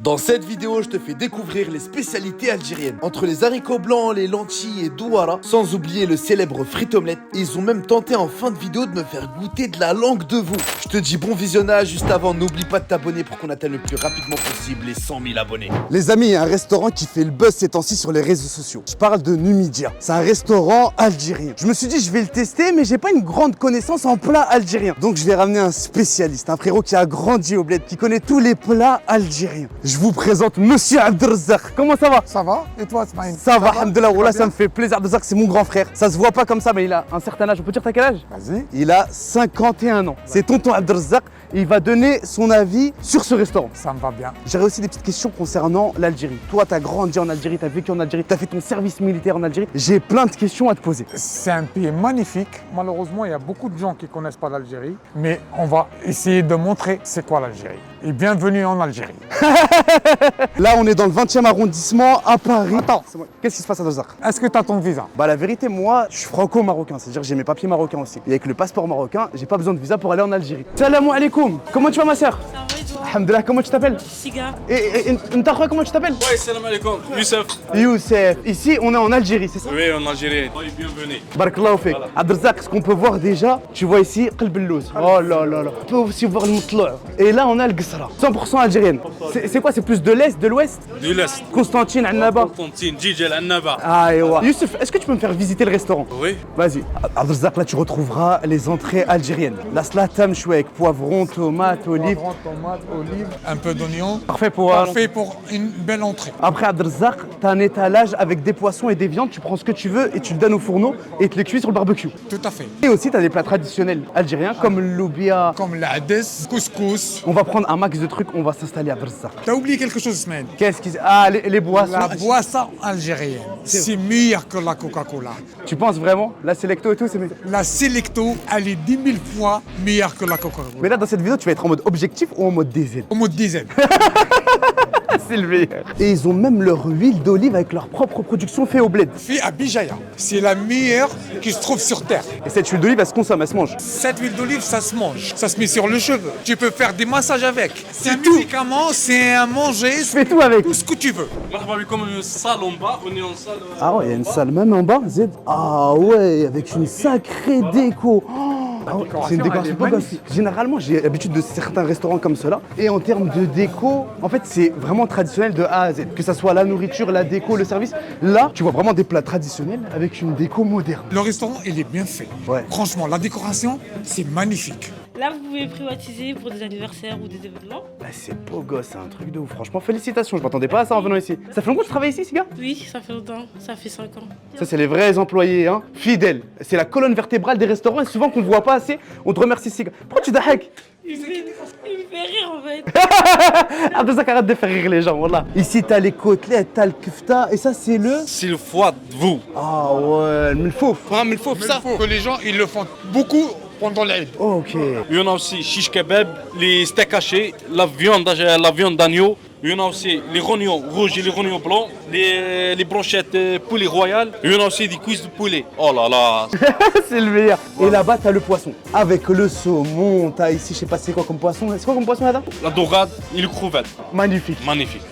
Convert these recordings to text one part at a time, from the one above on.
Dans cette vidéo, je te fais découvrir les spécialités algériennes. Entre les haricots blancs, les lentilles et douara, sans oublier le célèbre frite omelette. Et ils ont même tenté en fin de vidéo de me faire goûter de la langue de veau. Je te dis bon visionnage, juste avant, n'oublie pas de t'abonner pour qu'on atteigne le plus rapidement possible les 100 000 abonnés. Les amis, il y a un restaurant qui fait le buzz ces temps-ci sur les réseaux sociaux. Je parle de Numidia. C'est un restaurant algérien. Je me suis dit, je vais le tester, mais j'ai pas une grande connaissance en plats algériens. Donc je vais ramener un spécialiste, un frérot qui a grandi au bled, qui connaît tous les plats algériens. Je vous présente Monsieur Abdelrazak. Comment ça va? Ça va? Et toi, Smaïn? Ça va, alhamdoulilah. Wallah, ça me fait plaisir. Abdelrazak, c'est mon grand frère. Ça se voit pas comme ça, mais il a un certain âge. On peut dire t'as quel âge? Vas-y. Il a 51 ans. C'est tonton Abdelrazak. Et il va donner son avis sur ce restaurant. Ça me va bien. J'aurais aussi des petites questions concernant l'Algérie. Toi, t'as grandi en Algérie, t'as vécu en Algérie, t'as fait ton service militaire en Algérie. J'ai plein de questions à te poser. C'est un pays magnifique. Malheureusement, il y a beaucoup de gens qui ne connaissent pas l'Algérie. Mais on va essayer de montrer c'est quoi l'Algérie. Et bienvenue en Algérie. Là, on est dans le 20e arrondissement à Paris. Attends, Qu'est-ce qui se passe à Abdelrazak? est-ce que tu as ton visa? Bah la vérité, moi, je suis franco-marocain, c'est-à-dire que j'ai mes papiers marocains aussi. Et avec le passeport marocain, j'ai pas besoin de visa pour aller en Algérie. Salam alaikum. Comment tu vas ma sœur? Ça va et toi? Alhamdoulilah, comment tu t'appelles? Siga. Et Ntakhoua, comment tu t'appelles? Ouais, salam alaikum, Youssef. Youssef. Ici, on est en Algérie, c'est ça? Oui, en Algérie. Oui, bienvenue. Barakallahu fik. Abdelrazak, ce qu'on peut voir déjà, tu vois ici, Qelb el-Louz. Oh là là là. On peut aussi voir le Moutloua. Et là, on a le Gsra. 100% algérienne. C'est quoi? C'est plus de l'Est, de l'Ouest? Du l'Est. Constantine, Annaba. Constantine, Djidjel, Annaba. Ah, et ouais. Youssef, est-ce que tu peux me faire visiter le restaurant? Oui. Vas-y. Abdelrazak, là, tu retrouveras les entrées algériennes. La slatam chouek, poivron, tomate, olive. Poivron, tomate, olive, un peu d'oignon. Parfait pour... Parfait pour une belle entrée. Après Abdelrazak, t'as un étalage avec des poissons et des viandes. Tu prends ce que tu veux et tu le donnes au fourneau et tu les cuis sur le barbecue. Tout à fait. Et aussi, t'as des plats traditionnels algériens comme le loubia. Comme l'ades, couscous. On va prendre un max de trucs, on va s'installer à Abdelrazak. T'as oublié quelque chose, Smaïn? Qu'est-ce qui... Ah, les boissons. La boisson algérienne, c'est meilleur que la Coca-Cola. Tu penses vraiment? La Selecto et tout, c'est... La Selecto, elle est 10 000 fois meilleure que la Coca-Cola. Mais là, dans cette vidéo, tu vas être en mode objectif ou en mode DZ? Au mode dizaine. C'est le meilleur. Et ils ont même leur huile d'olive avec leur propre production fait au bled. Fait à Bijaya. C'est la meilleure qui se trouve sur Terre. Et cette huile d'olive, elle se consomme, elle se mange. Cette huile d'olive, ça se mange. Ça se met sur le cheveu. Tu peux faire des massages avec. C'est un tout. médicament, c'est un manger. Tu fais tout avec. Tout ce que tu veux. Marhaba bikoum, une salle en bas, on est en salle. Ah ouais, il y a une salle même en bas, Z. Ah ouais, avec une sacrée déco. Oh, c'est une décoration pas gosse. Généralement, j'ai l'habitude de certains restaurants comme cela. Et en termes de déco, en fait, c'est vraiment traditionnel de A à Z. Que ça soit la nourriture, la déco, le service. Là, tu vois vraiment des plats traditionnels avec une déco moderne. Le restaurant, il est bien fait. Ouais. Franchement, la décoration, c'est magnifique. Là, vous pouvez privatiser pour des anniversaires ou des événements? Bah, c'est beau gosse, c'est un truc de ouf. Franchement, félicitations. Je m'attendais pas à ça en venant ici. Ça fait longtemps que tu travailles ici, Siga? Oui, ça fait longtemps. Ça fait 5 ans. Ça, c'est les vrais employés, hein. Fidèles. C'est la colonne vertébrale des restaurants et souvent qu'on ne voit pas assez. On te remercie, Siga. Pourquoi tu dahak? Il me fait rire en fait. Abdelrazak, arrête de faire rire les gens, wallah. Ici, t'as les côtelettes, t'as le kefta, et ça, c'est le... C'est le foie de vous. Ah ouais, le milfouf. Mais il faut Mais ça. il faut que les gens, ils le font beaucoup pendant l'Aïd. Ok. Il y en a aussi shish kebab, les steaks hachés, la viande d'agneau. Il y en a aussi les rognons rouges et les rognons blancs, les brochettes poulet royal. Il y en a aussi des cuisses de poulet. Oh là là. C'est le meilleur. Et là-bas, t'as le poisson. Avec le saumon, t'as ici, je sais pas c'est quoi comme poisson. C'est quoi comme poisson là-bas? La dorade et le crevette. Magnifique. Magnifique.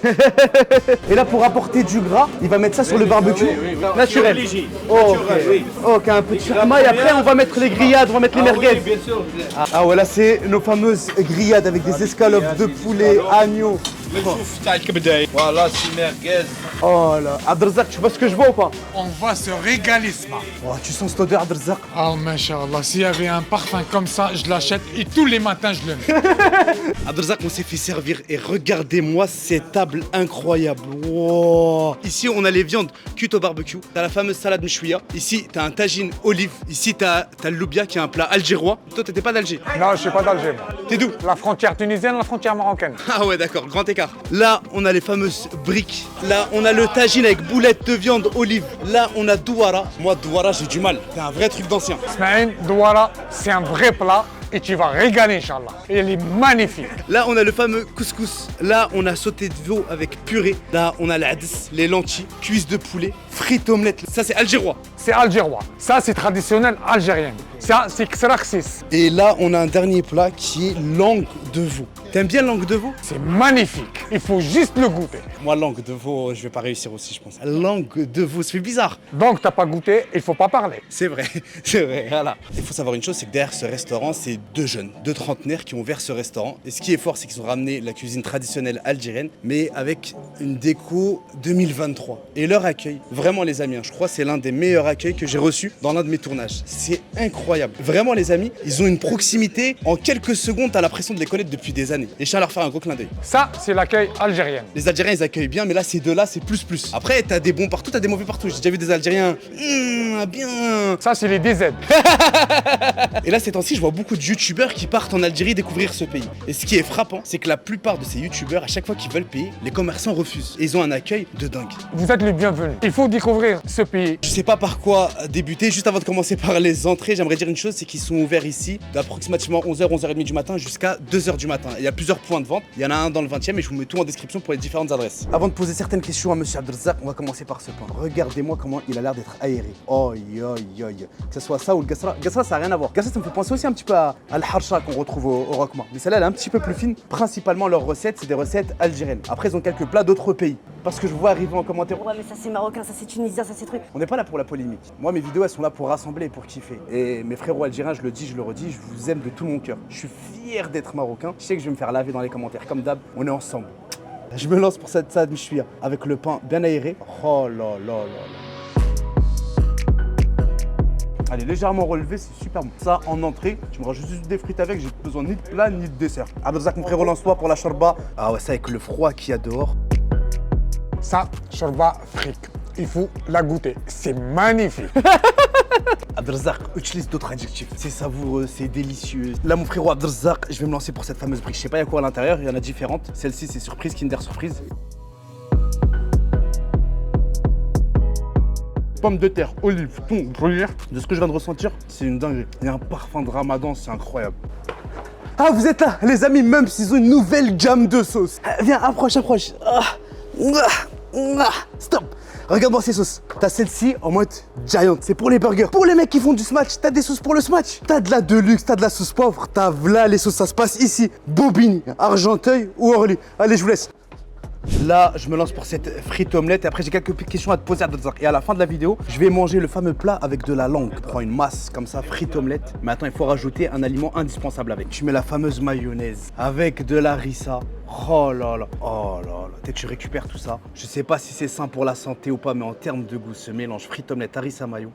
Et là, pour apporter du gras, il va mettre ça sur le barbecue. Naturel. Obligé. Ok. Ok, un petit rama. Et après, on va mettre les grillades, on va mettre les merguez. bien sûr. Ah ouais, là, c'est nos fameuses grillades avec des escalopes de poulet, agneau. Le fouf تاع الكبدة. Voilà, c'est merguez. Oh là. Abdelrazak, tu vois ce que je vois ou pas? On va se régaler, Sma. Oh, tu sens cette odeur, Abdelrazak? Ah, machallah, s'il y avait un parfum comme ça, je l'achète et tous les matins, je le mets. Abdelrazak, on s'est fait servir et regardez-moi cette table incroyable. Wow. Ici, on a les viandes cuites au barbecue. T'as la fameuse salade mchouia. Ici, t'as un tagine olive. Ici, t'as le loubia qui est un plat algérois. Toi, t'étais pas d'Alger. Non, je suis pas d'Alger. T'es d'où? La frontière tunisienne, la frontière marocaine. Ah ouais, d'accord, grand écart. Là, on a les fameuses briques. Là, on a le tagine avec boulettes de viande olive. Là, on a douara. Moi, douara, j'ai du mal. C'est un vrai truc d'ancien. Smaïn, douara, c'est un vrai plat et tu vas régaler, Inch'Allah. Et il est magnifique. Là, on a le fameux couscous. Là, on a sauté de veau avec purée. Là, on a l'ades, les lentilles, cuisses de poulet, frites omelette. Ça, c'est algérois. C'est algérois. Ça, c'est traditionnel algérien. Ça, c'est ksraksis. Et là, on a un dernier plat qui est langue de veau. T'aimes bien langue de veau? C'est magnifique. Il faut juste le goûter. Moi, langue de veau, je vais pas réussir aussi, je pense. Langue de veau, ça fait bizarre. Donc, t'as pas goûté, il faut pas parler. C'est vrai, c'est vrai, voilà. Il faut savoir une chose, c'est que derrière ce restaurant, c'est deux jeunes, deux trentenaires qui ont ouvert ce restaurant. Et ce qui est fort, c'est qu'ils ont ramené la cuisine traditionnelle algérienne, mais avec une déco 2023. Et leur accueil, vraiment les amis, je crois que c'est l'un des meilleurs accueils que j'ai reçus dans l'un de mes tournages. C'est incroyable. Vraiment les amis, ils ont une proximité. En quelques secondes, t'as l'impression de les connaître depuis des années. Et je tiens à leur faire un gros clin d'œil. Ça, c'est l'accueil algérien. Les Algériens, ils accueillent bien, mais là, ces deux-là, c'est plus. Après, t'as des bons partout, t'as des mauvais partout. J'ai déjà vu des Algériens, bien. Ça, c'est les DZ. Et là, ces temps-ci, je vois beaucoup de youtubeurs qui partent en Algérie découvrir ce pays. Et ce qui est frappant, c'est que la plupart de ces youtubeurs, à chaque fois qu'ils veulent payer, les commerçants refusent. Et ils ont un accueil de dingue. Vous êtes les bienvenus. Il faut découvrir ce pays. Je sais pas par quoi débuter. Juste avant de commencer par les entrées, j'aimerais dire une chose, c'est qu'ils sont ouverts ici d'approximativement 11h, 11h30 du matin jusqu'à 2h du matin. Il y a plusieurs points de vente. Il y en a un dans le 20e et je vous mets tout en description pour les différentes adresses. Avant de poser certaines questions à monsieur Abdelrazak, on va commencer par ce pain. Regardez-moi comment il a l'air d'être aéré. Que ce soit ça ou le gassra. Gassra, ça n'a rien à voir. Gassra, ça me fait penser aussi un petit peu à l'harcha qu'on retrouve au Roquemar. Mais celle-là, elle est un petit peu plus fine. Principalement, leurs recettes, c'est des recettes algériennes. Après, ils ont quelques plats d'autres pays. Parce que je vois arriver en commentaire. Ouais, mais ça c'est marocain, ça c'est tunisien, ça c'est truc. On n'est pas là pour la polémique. Moi, mes vidéos, elles sont là pour rassembler et pour kiffer. Et mes frérots algériens, je le dis, je le redis, je vous aime de tout mon cœur. Je suis fier d'être marocain. Je sais que je vais me faire laver dans les commentaires. Comme d'hab, on est ensemble. Je me lance pour cette salade mchouia avec le pain bien aéré. Oh là là là là. Elle est légèrement relevée, c'est super bon. Ça, en entrée, tu me rajoutes juste des frites avec, j'ai besoin ni de plat ni de dessert. Abdelrazak, mon frérot, lance-toi pour la shorba. Ah ouais, ça avec le froid qu'il y a dehors. Ça, shorba fric. Il faut la goûter. C'est magnifique. Abdelrazak, utilise d'autres adjectifs. C'est savoureux, c'est délicieux. Là, mon frérot Abdelrazak, je vais me lancer pour cette fameuse brique. Je sais pas, il y a quoi à l'intérieur, il y en a différentes. Celle-ci, c'est surprise, Kinder Surprise. Pommes de terre, olives, thon, gruyère. De ce que je viens de ressentir, c'est une dinguerie. Il y a un parfum de ramadan, c'est incroyable. Ah, vous êtes là, les amis, même s'ils ont une nouvelle gamme de sauces. Viens, approche. Stop. Regarde-moi ces sauces. T'as celle-ci en mode giant, c'est pour les burgers. Pour les mecs qui font du smash, t'as des sauces pour le smash. T'as de la deluxe, t'as de la sauce pauvre, t'as là les sauces, ça se passe ici. Bobigny, Argenteuil ou Orly. Allez, je vous laisse. Là, je me lance pour cette frite omelette et après j'ai quelques questions à te poser à Abdelrazak. Et à la fin de la vidéo, je vais manger le fameux plat avec de la langue. Prends une masse comme ça, frite omelette. Mais attends, il faut rajouter un aliment indispensable avec. Tu mets la fameuse mayonnaise avec de la harissa. Oh là là. Peut-être tu récupères tout ça. Je sais pas si c'est sain pour la santé ou pas, mais en termes de goût, ce mélange frite omelette, harissa mayo.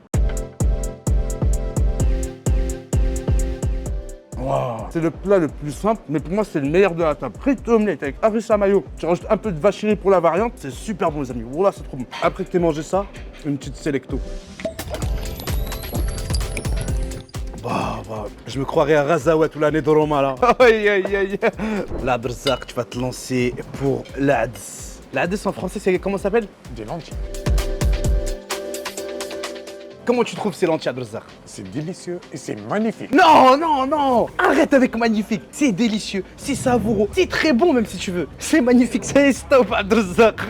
Wow. C'est le plat le plus simple, mais pour moi c'est le meilleur de la table. Frites omelette avec harissa mayo. Tu rajoutes un peu de vacherie pour la variante, c'est super bon les amis. Voilà, c'est trop bon. Après que tu aies mangé ça, une petite selecto. Je me croirais à Razawet ou l'année de Roma là. Là, Abdelrazak, tu vas te lancer pour l'Ads. L'Ads en français, c'est comment ça s'appelle? Des lentilles. Comment tu trouves ces lentilles, Abdelrazak? C'est délicieux et c'est magnifique. Non. Arrête avec magnifique. C'est délicieux, c'est savoureux, c'est très bon même si tu veux. C'est magnifique, c'est stop, Abdelrazak.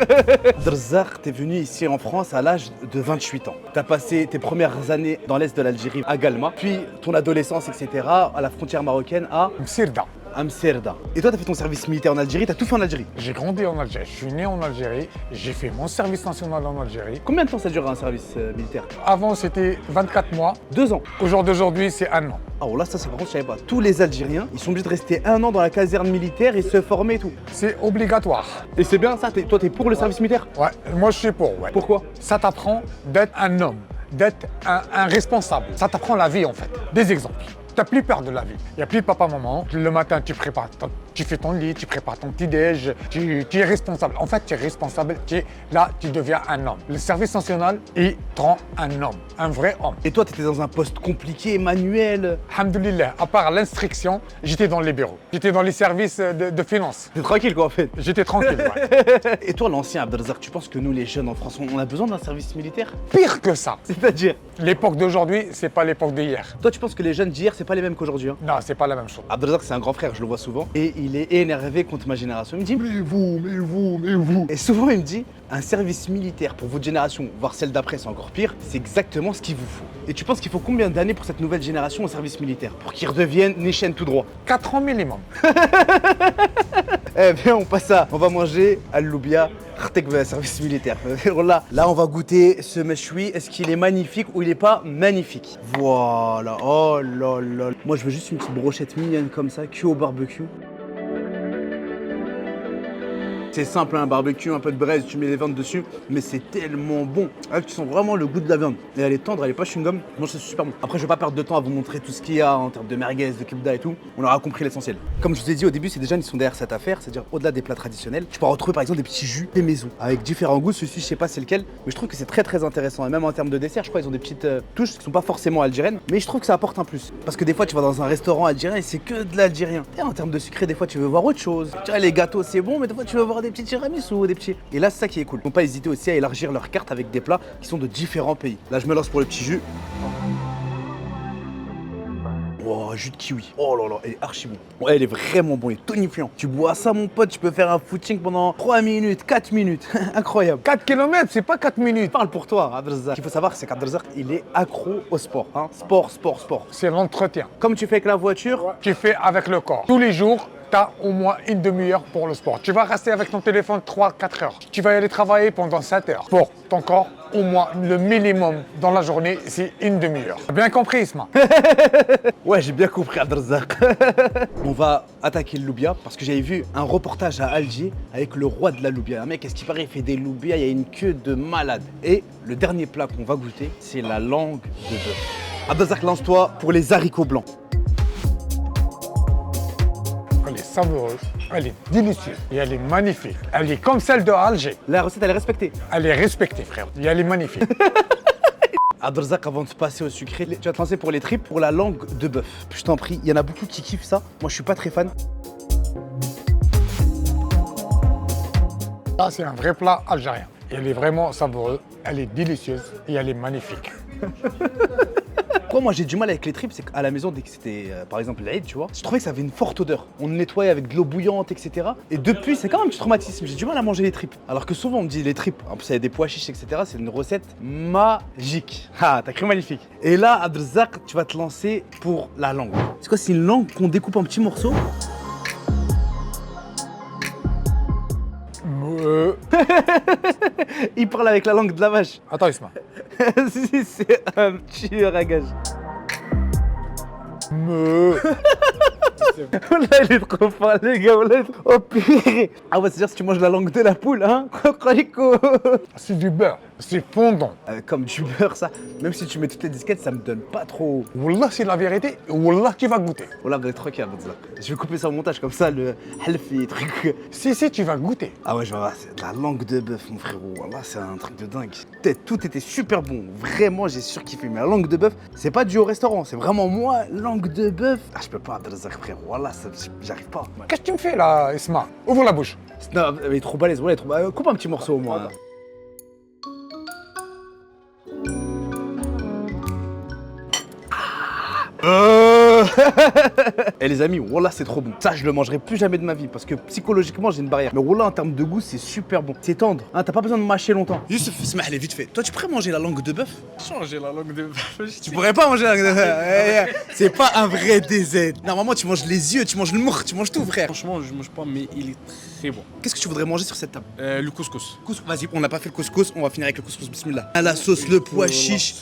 Abdelrazak, t'es venu ici en France à l'âge de 28 ans. T'as passé tes premières années dans l'est de l'Algérie, à Galma, puis ton adolescence, etc., à la frontière marocaine, à Msirda. Amsterdam. Et toi, t'as fait ton service militaire en Algérie, t'as tout fait en Algérie. J'ai grandi en Algérie. Je suis né en Algérie. J'ai fait mon service national en Algérie. Combien de temps ça dure un service militaire? Avant, c'était 24 mois. 2 ans. Au jour d'aujourd'hui, c'est 1 an. Ah, oh là, ça, par contre, je savais pas. Tous les Algériens, ils sont obligés de rester 1 an dans la caserne militaire et se former et tout. C'est obligatoire. Et c'est bien ça, toi, t'es pour le service militaire? Ouais, moi je suis pour, ouais. Pourquoi? Ça t'apprend d'être un homme, d'être un responsable. Ça t'apprend la vie en fait. Des exemples. T'as plus peur de la vie. Il n'y a plus de papa-maman. Le matin, tu fais ton lit, tu prépares ton petit-déj, tu es responsable. En fait, tu es responsable, tu deviens un homme. Le service national, il te rend un homme, un vrai homme. Et toi, tu étais dans un poste compliqué, manuel. Alhamdoulilah, à part l'instruction, j'étais dans les bureaux. J'étais dans les services de finance. T'es tranquille quoi en fait. J'étais tranquille, ouais. Et toi, l'ancien Abdelrazak, tu penses que nous les jeunes en France, on a besoin d'un service militaire? Pire que ça. C'est-à-dire? L'époque d'aujourd'hui, c'est pas l'époque d'hier. Toi, tu penses que les jeunes d'hier, c'est pas pas les mêmes qu'aujourd'hui. Hein. Non, c'est pas la même chose. Abdelrazak, c'est un grand frère, je le vois souvent. Et il est énervé contre ma génération. Il me dit, mais vous. Et souvent, il me dit, un service militaire pour votre génération, voire celle d'après, c'est encore pire, c'est exactement ce qu'il vous faut. Et tu penses qu'il faut combien d'années pour cette nouvelle génération au service militaire? Pour qu'ils redeviennent Néchen tout droit? 4 ans minimum. Eh bien, on passe à, on va manger al-loubia, service militaire. Là, on va goûter ce méchoui. Est-ce qu'il est magnifique ou il est pas magnifique? Voilà, oh là là. Moi, je veux juste une petite brochette mignonne comme ça, cuit au barbecue. C'est simple, un barbecue, un peu de braise, tu mets les viandes dessus, mais c'est tellement bon. Là, tu sens vraiment le goût de la viande. Et elle est tendre, elle est pas chewing-gum. Moi, c'est super bon. Après, je vais pas perdre de temps à vous montrer tout ce qu'il y a en termes de merguez, de kibda et tout. On aura compris l'essentiel. Comme je vous ai dit au début, c'est des jeunes qui sont derrière cette affaire, c'est-à-dire au-delà des plats traditionnels. Tu peux retrouver par exemple des petits jus des maisons avec différents goûts. Celui-ci, je sais pas c'est lequel, mais je trouve que c'est très très intéressant. Et même en termes de dessert, je crois qu'ils ont des petites touches qui sont pas forcément algériennes, mais je trouve que ça apporte un plus. Parce que des fois, tu vas dans un restaurant algérien et c'est que de l'algérien. Et en termes de sucré, des fois, tu veux voir autre chose. Tu vois, les gâteaux, c'est bon, mais des fois, tu veux voir des petits tiramisu. Des petits. Et là, c'est ça qui est cool. Ils n'ont pas hésité aussi à élargir leur carte avec des plats qui sont de différents pays. Là, je me lance pour le petit jus. Oh, jus de kiwi. Oh là là, elle est archi bon. Ouais, elle est vraiment bon, elle est tonifiant. Tu bois ça, mon pote, tu peux faire un footing pendant 3 minutes, 4 minutes. Incroyable. 4 km, c'est pas 4 minutes. Parle pour toi, Abdelrazak. Ce qu'il faut savoir, c'est qu'Abdelrazak, il est accro au sport. Hein. Sport. C'est l'entretien. Comme tu fais avec la voiture, Tu fais avec le corps. Tous les jours, tu as au moins une demi-heure pour le sport. Tu vas rester avec ton téléphone 3-4 heures. Tu vas y aller travailler pendant 7 heures. Pour ton corps, au moins le minimum dans la journée, c'est une demi-heure. Bien compris, Isma? ouais, j'ai bien compris, Abdelrazak. On va attaquer le loubia parce que j'avais vu un reportage à Alger avec le roi de la loubia. Un mec, est-ce qu'il paraît, il fait des loubias, il y a une queue de malade. Et le dernier plat qu'on va goûter, c'est la langue de bœuf. Abdelrazak, lance-toi pour les haricots blancs. Elle est savoureuse, elle est délicieuse et elle est magnifique. Elle est comme celle de Alger. La recette, elle est respectée. Elle est respectée, frère. Et elle est magnifique. Abdelrazak, avant de passer au sucré, tu vas te lancer pour les tripes, pour la langue de bœuf. Je t'en prie, il y en a beaucoup qui kiffent ça. Moi, je suis pas très fan. Ça, c'est un vrai plat algérien. Et elle est vraiment savoureuse, elle est délicieuse et elle est magnifique. Pourquoi moi j'ai du mal avec les tripes, c'est qu'à la maison, dès que c'était par exemple l'Aïd, tu vois, je trouvais que ça avait une forte odeur. On le nettoyait avec de l'eau bouillante, etc. Et depuis, c'est quand même un petit traumatisme. J'ai du mal à manger les tripes. Alors que souvent on me dit les tripes, en plus il y a des pois chiches, etc. C'est une recette magique. Ah, t'as cru magnifique. Et là, Abdelrazak, tu vas te lancer pour la langue. C'est quoi, c'est une langue qu'on découpe en petits morceaux? Il parle avec la langue de la vache. Attends, Isma. Si, c'est un tueur à gage. Là, il est trop fort, les gars. Oh purée. Ah ouais, c'est-à-dire si tu manges la langue de la poule, hein. C'est du beurre, c'est fondant. Comme du beurre, ça. Même si tu mets toutes les disquettes, ça me donne pas trop. Wallah, c'est la vérité. Wallah, tu vas goûter. Voilà, vous êtes trop calme, ça. Je vais couper ça au montage, comme ça, le halfi, truc. Si, tu vas goûter. Ah ouais, je vois, c'est de la langue de bœuf, mon frérot. Voilà, c'est un truc de dingue. Tout était super bon. Vraiment, j'ai surkiffé. Mais la langue de bœuf, c'est pas dû au restaurant. C'est vraiment moi, langue de bœuf. Ah, je peux pas, Abdelrazak, frérot. Voilà, j'arrive pas. Qu'est-ce que tu me fais là, Isma? Ouvre la bouche. Non, il est trop balèze. Voilà, coupe un petit morceau au moins. Et les amis, wallah c'est trop bon. Ça je le mangerai plus jamais de ma vie parce que psychologiquement j'ai une barrière. Mais wallah en termes de goût c'est super bon. C'est tendre, hein, t'as pas besoin de mâcher longtemps. Youssef, smah vite fait. Toi tu pourrais manger la langue de bœuf? Changer la langue de bœuf. Tu pourrais pas manger la langue de bœuf. C'est pas un vrai DZ. Normalement tu manges les yeux, tu manges le mour, tu manges tout frère. Franchement, je mange pas, mais il est très bon. Qu'est-ce que tu voudrais manger sur cette table? Le couscous. Vas-y, on n'a pas fait le couscous, on va finir avec le couscous, bismillah. La sauce, le pois chiche.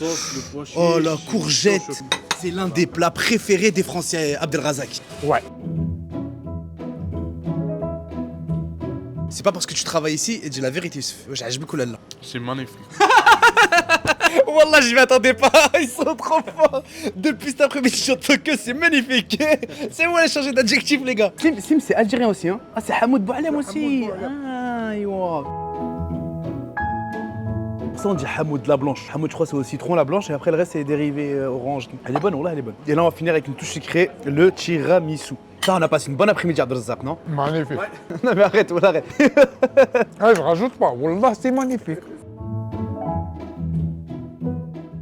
Oh la courgette. C'est l'un des plats préférés des Français, Abdelrazak. Ouais. C'est pas parce que tu travailles ici et dis la vérité, j'ai beaucoup là. C'est magnifique. Wallah, je m'y attendais pas, ils sont trop forts. Depuis cet après-midi, j'entends que c'est magnifique. C'est moi les changer d'adjectif, les gars. Sim, c'est algérien aussi, hein. Ah, c'est Hamoud Boualem aussi. Ah, yo. Ça on dit Hamoud la blanche. Hamoud je crois c'est au citron la blanche et après le reste c'est dérivé orange. Elle est bonne, wallah elle est bonne. Et là on va finir avec une touche sucrée, le tiramisu. Ça on a passé une bonne après-midi à Abdelrazak, non? Magnifique. Ouais. Non mais arrête, wallah arrête. Ah, je rajoute pas. Wallah, c'est magnifique.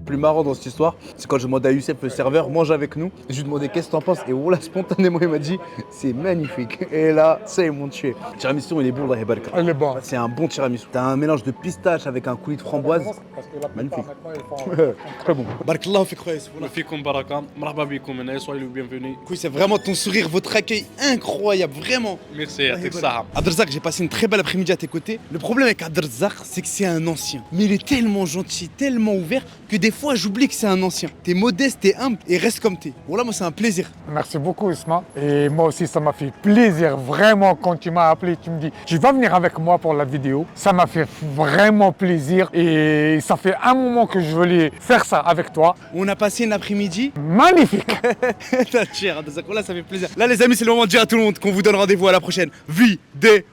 plus marrant dans cette histoire, c'est quand je demandé à Youssef, le serveur, mange avec nous. Je lui ai demandé qu'est-ce que t'en penses et voilà, spontanément il m'a dit c'est magnifique. Et là, ça ils m'ont tué. Le tiramisu il est bon, Allah yabaraka. Il est bon. C'est un bon tiramisu. T'as un mélange de pistache avec un coulis de framboise. Magnifique. Très bon. Barakallahu fik khoya Youssef. Fikum baraka, marhaba bikoum, soyez le bienvenu. C'est vraiment ton sourire, votre accueil incroyable, vraiment. Merci, yatik saha. Abdelrazak, j'ai passé une très belle après-midi à tes côtés. Le problème avec Abdelrazak, c'est que c'est un ancien. Mais il est tellement gentil, tellement ouvert, que des fois j'oublie que c'est un ancien. T'es modeste, t'es humble et reste comme t'es. Voilà, moi c'est un plaisir. Merci beaucoup Isma. Et moi aussi ça m'a fait plaisir vraiment quand tu m'as appelé, tu me dis tu vas venir avec moi pour la vidéo. Ça m'a fait vraiment plaisir et ça fait un moment que je voulais faire ça avec toi. On a passé une après-midi. Magnifique. T'as cher, Abdelrazak, voilà, ça fait plaisir. Là les amis, c'est le moment de dire à tout le monde qu'on vous donne rendez-vous à la prochaine vidéo.